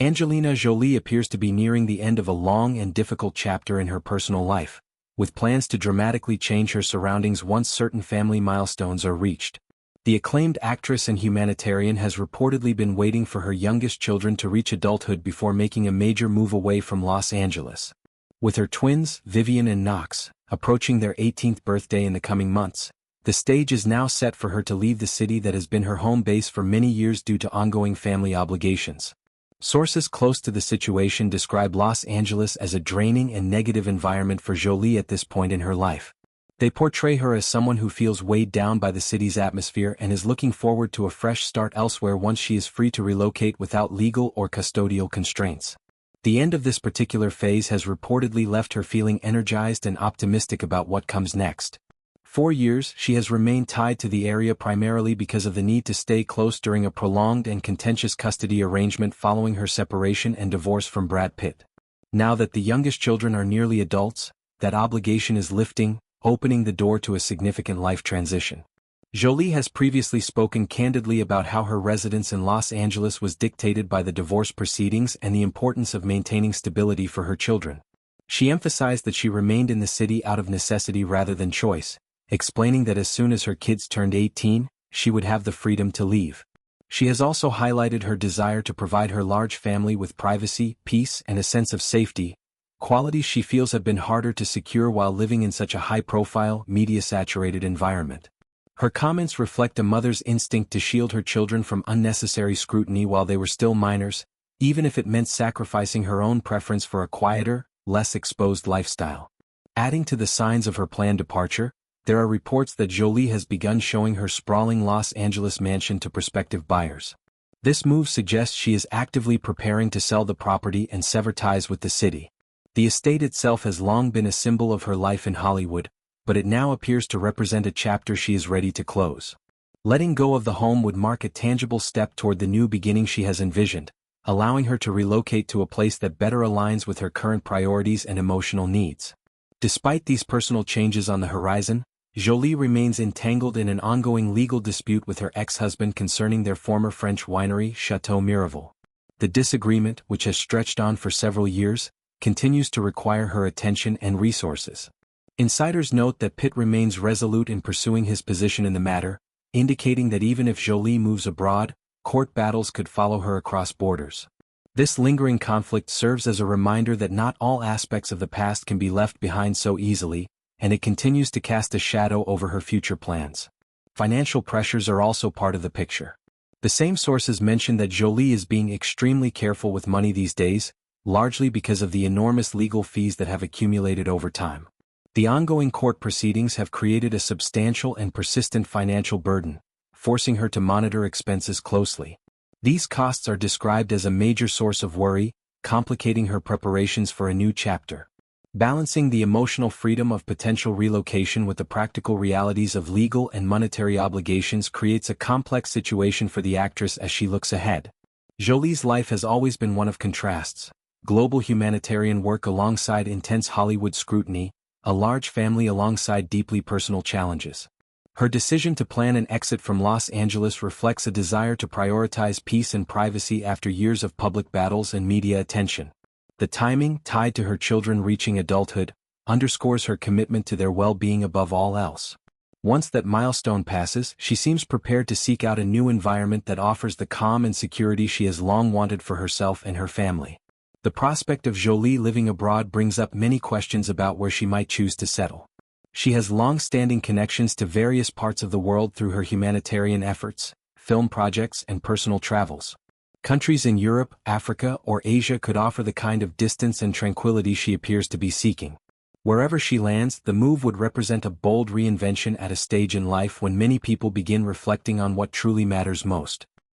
Angelina Jolie appears to be nearing the end of a long and difficult chapter in her personal life, with plans to dramatically change her surroundings once certain family milestones are reached. The acclaimed actress and humanitarian has reportedly been waiting for her youngest children to reach adulthood before making a major move away from Los Angeles. With her twins, Vivienne and Knox, approaching their 18th birthday in the coming months, the stage is now set for her to leave the city that has been her home base for many years due to ongoing family obligations. Sources close to the situation describe Los Angeles as a draining and negative environment for Jolie at this point in her life. They portray her as someone who feels weighed down by the city's atmosphere and is looking forward to a fresh start elsewhere once she is free to relocate without legal or custodial constraints. The end of this particular phase has reportedly left her feeling energized and optimistic about what comes next. For years, she has remained tied to the area primarily because of the need to stay close during a prolonged and contentious custody arrangement following her separation and divorce from Brad Pitt. Now that the youngest children are nearly adults, that obligation is lifting, opening the door to a significant life transition. Jolie has previously spoken candidly about how her residence in Los Angeles was dictated by the divorce proceedings and the importance of maintaining stability for her children. She emphasized that she remained in the city out of necessity rather than choice, explaining that as soon as her kids turned 18, she would have the freedom to leave. She has also highlighted her desire to provide her large family with privacy, peace, and a sense of safety, qualities she feels have been harder to secure while living in such a high-profile, media-saturated environment. Her comments reflect a mother's instinct to shield her children from unnecessary scrutiny while they were still minors, even if it meant sacrificing her own preference for a quieter, less exposed lifestyle. Adding to the signs of her planned departure, there are reports that Jolie has begun showing her sprawling Los Angeles mansion to prospective buyers. This move suggests she is actively preparing to sell the property and sever ties with the city. The estate itself has long been a symbol of her life in Hollywood, but it now appears to represent a chapter she is ready to close. Letting go of the home would mark a tangible step toward the new beginning she has envisioned, allowing her to relocate to a place that better aligns with her current priorities and emotional needs. Despite these personal changes on the horizon, Jolie remains entangled in an ongoing legal dispute with her ex-husband concerning their former French winery, Chateau Miraval. The disagreement, which has stretched on for several years, continues to require her attention and resources. Insiders note that Pitt remains resolute in pursuing his position in the matter, indicating that even if Jolie moves abroad, court battles could follow her across borders. This lingering conflict serves as a reminder that not all aspects of the past can be left behind so easily, and it continues to cast a shadow over her future plans. Financial pressures are also part of the picture. The same sources mention that Jolie is being extremely careful with money these days, largely because of the enormous legal fees that have accumulated over time. The ongoing court proceedings have created a substantial and persistent financial burden, forcing her to monitor expenses closely. These costs are described as a major source of worry, complicating her preparations for a new chapter. Balancing the emotional freedom of potential relocation with the practical realities of legal and monetary obligations creates a complex situation for the actress as she looks ahead. Jolie's life has always been one of contrasts: global humanitarian work alongside intense Hollywood scrutiny, a large family alongside deeply personal challenges. Her decision to plan an exit from Los Angeles reflects a desire to prioritize peace and privacy after years of public battles and media attention. The timing, tied to her children reaching adulthood, underscores her commitment to their well-being above all else. Once that milestone passes, she seems prepared to seek out a new environment that offers the calm and security she has long wanted for herself and her family. The prospect of Jolie living abroad brings up many questions about where she might choose to settle. She has long-standing connections to various parts of the world through her humanitarian efforts, film projects, and personal travels. Countries in Europe, Africa, or Asia could offer the kind of distance and tranquility she appears to be seeking. Wherever she lands, the move would represent a bold reinvention at a stage in life when many people begin reflecting on what truly matters most.